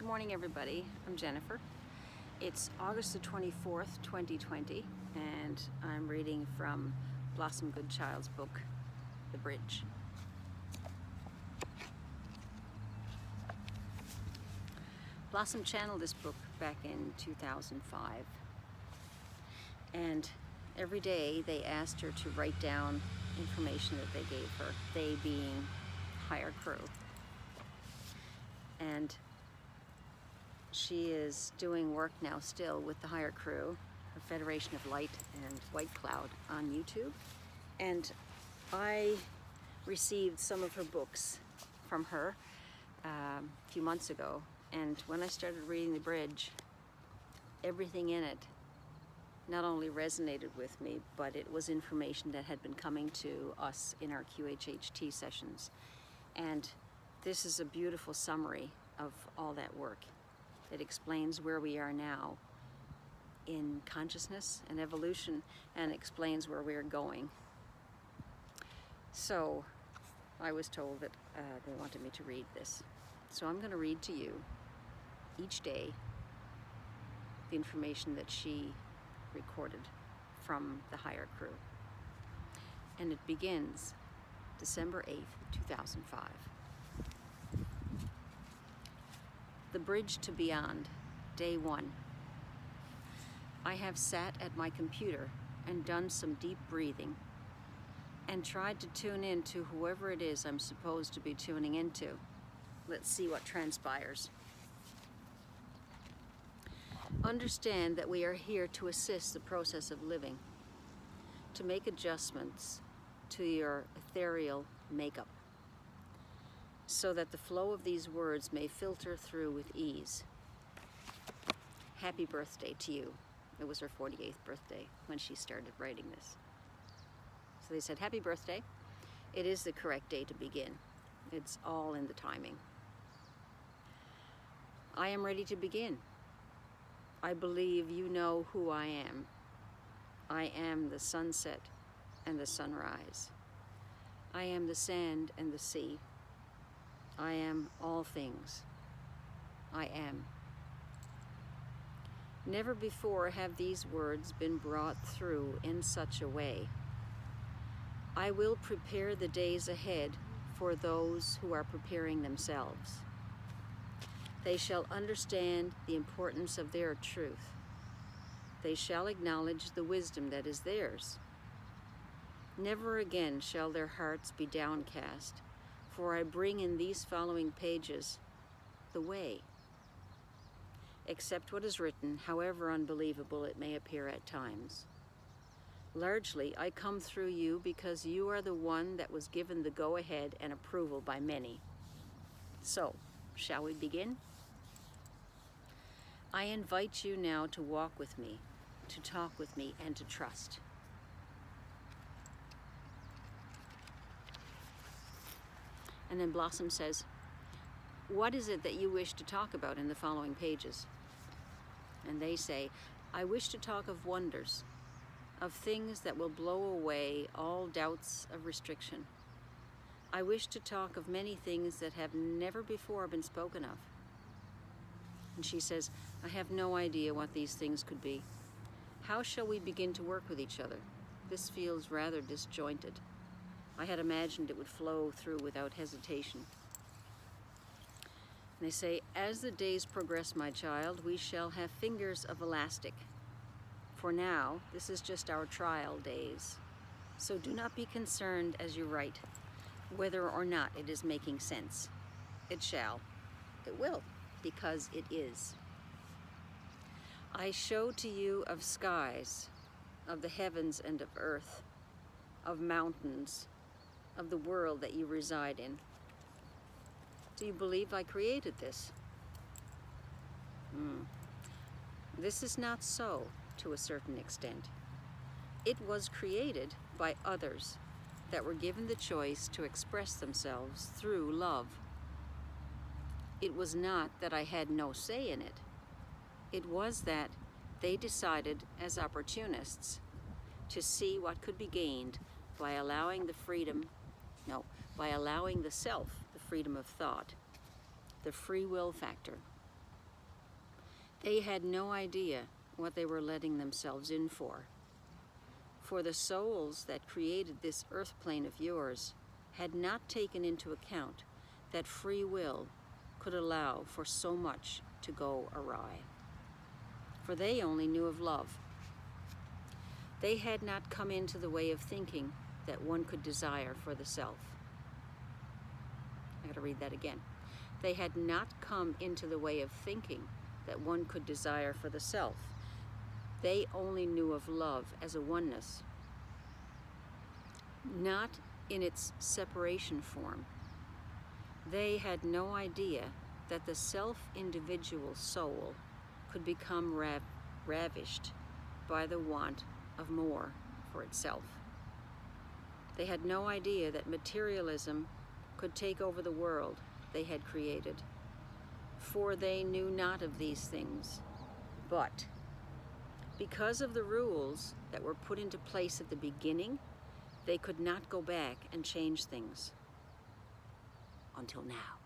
Good morning, everybody. I'm Jennifer. It's August the 24th, 2020, and I'm reading from Blossom Goodchild's book, The Bridge. Blossom channeled this book back in 2005, and every day they asked her to write down information that they gave her, they being higher crew. And she is doing work now still with the higher crew, the Federation of Light and White Cloud on YouTube. And I received some of her books from her a few months ago. And when I started reading The Bridge, everything in it not only resonated with me, but it was information that had been coming to us in our QHHT sessions. And this is a beautiful summary of all that work. It explains where we are now in consciousness and evolution, and explains where we are going. So I was told that they wanted me to read this. So I'm going to read to you each day the information that she recorded from the higher crew. And it begins December 8th, 2005. The Bridge to Beyond, Day 1. I have sat at my computer and done some deep breathing and tried to tune in to whoever it is I'm supposed to be tuning into. Let's see what transpires. Understand that we are here to assist the process of living, to make adjustments to your ethereal makeup, so that the flow of these words may filter through with ease. Happy birthday to you. It was her 48th birthday when she started writing this. So they said, happy birthday. It is the correct day to begin. It's all in the timing. I am ready to begin. I believe you know who I am. I am the sunset and the sunrise. I am the sand and the sea. I am all things. I am. Never before have these words been brought through in such a way. I will prepare the days ahead for those who are preparing themselves. They shall understand the importance of their truth. They shall acknowledge the wisdom that is theirs. Never again shall their hearts be downcast, for I bring in these following pages the way. Accept what is written, however unbelievable it may appear at times. Largely, I come through you because you are the one that was given the go-ahead and approval by many. So, shall we begin? I invite you now to walk with me, to talk with me, and to trust. And then Blossom says, what is it that you wish to talk about in the following pages? And they say, I wish to talk of wonders, of things that will blow away all doubts of restriction. I wish to talk of many things that have never before been spoken of. And she says, I have no idea what these things could be. How shall we begin to work with each other? This feels rather disjointed. I had imagined it would flow through without hesitation. And they say, as the days progress, my child, we shall have fingers of elastic. For now, this is just our trial days. So do not be concerned as you write, whether or not it is making sense. It shall. It will, because it is. I show to you of skies, of the heavens and of earth, of mountains, of the world that you reside in. Do you believe I created this? This is not so, to a certain extent. It was created by others that were given the choice to express themselves through love. It was not that I had no say in it. It was that they decided as opportunists to see what could be gained by allowing the self the freedom of thought, the free will factor, They had no idea what they were letting themselves in for. For the souls that created this earth plane of yours had not taken into account that free will could allow for so much to go awry. For they only knew of love. They had not come into the way of thinking that one could desire for the self. I gotta read that again. They had not come into the way of thinking that one could desire for the self. They only knew of love as a oneness, not in its separation form. They had no idea that the self-individual soul could become ravished by the want of more for itself. They had no idea that materialism could take over the world they had created, for they knew not of these things. But because of the rules that were put into place at the beginning, they could not go back and change things until now.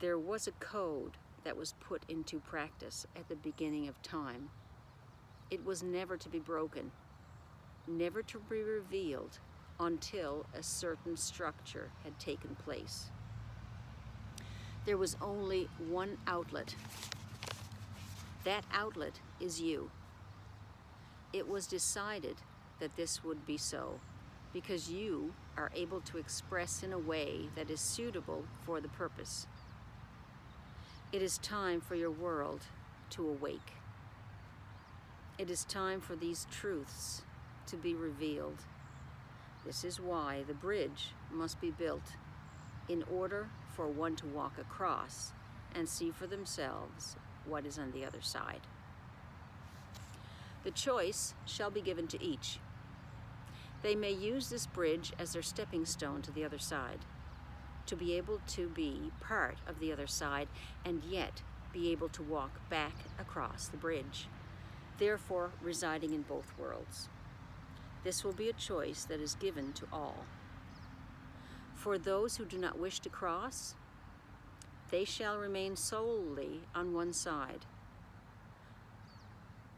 There was a code that was put into practice at the beginning of time. It was never to be broken, never to be revealed until a certain structure had taken place. There was only one outlet. That outlet is you. It was decided that this would be so because you are able to express in a way that is suitable for the purpose. It is time for your world to awake. It is time for these truths to be revealed. This is why the bridge must be built in order for one to walk across and see for themselves what is on the other side. The choice shall be given to each. They may use this bridge as their stepping stone to the other side, to be able to be part of the other side and yet be able to walk back across the bridge, therefore residing in both worlds. This will be a choice that is given to all. For those who do not wish to cross, they shall remain solely on one side.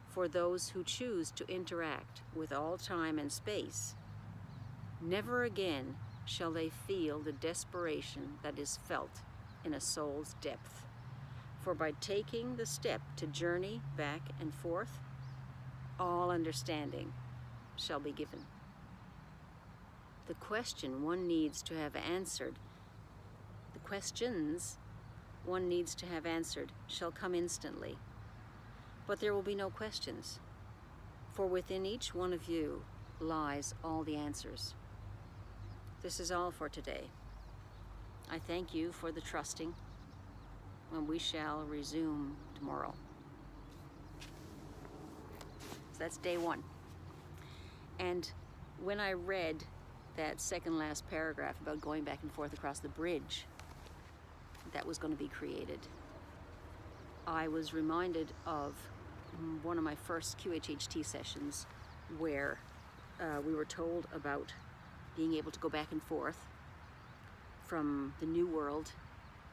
For those who choose to interact with all time and space, never again shall they feel the desperation that is felt in a soul's depth. For by taking the step to journey back and forth, all understanding shall be given. The question one needs to have answered, the questions one needs to have answered shall come instantly. But there will be no questions, for within each one of you lies all the answers. This is all for today. I thank you for the trusting, and we shall resume tomorrow. So that's day one. And when I read that second last paragraph about going back and forth across the bridge that was going to be created, I was reminded of one of my first QHHT sessions where we were told about being able to go back and forth from the new world,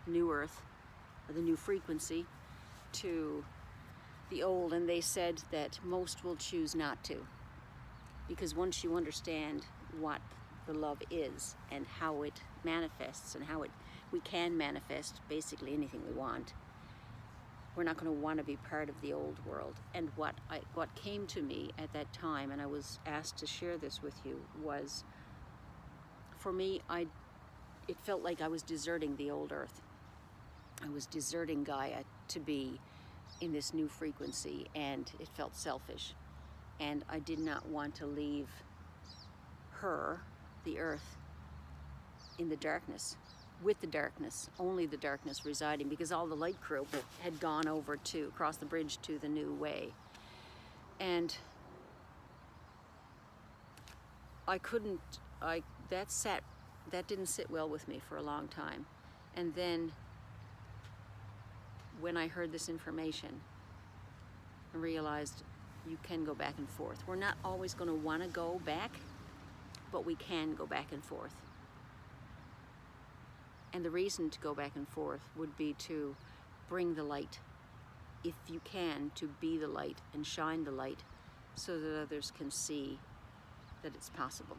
new earth, or the new frequency to the old, and they said that most will choose not to, because once you understand what the love is and how it manifests and how we can manifest basically anything we want, we're not going to want to be part of the old world. And what came to me at that time, and I was asked to share this with you, was, for me, it felt like I was deserting the old earth. I was deserting Gaia to be in this new frequency, and it felt selfish. And I did not want to leave her, the earth, in the darkness, with the darkness, only the darkness residing, because all the light crew had gone over to across the bridge to the new way. And that didn't sit well with me for a long time. And then when I heard this information, I realized you can go back and forth. We're not always going to want to go back, but we can go back and forth. And the reason to go back and forth would be to bring the light, if you can, to be the light and shine the light so that others can see that it's possible.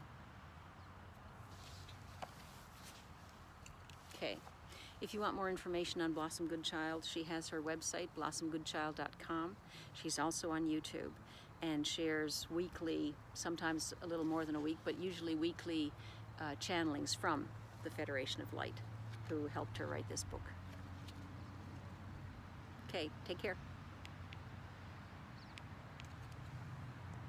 Okay, if you want more information on Blossom Goodchild, she has her website, blossomgoodchild.com. She's also on YouTube and shares weekly, sometimes a little more than a week, but usually weekly channelings from the Federation of Light, who helped her write this book. Okay, take care.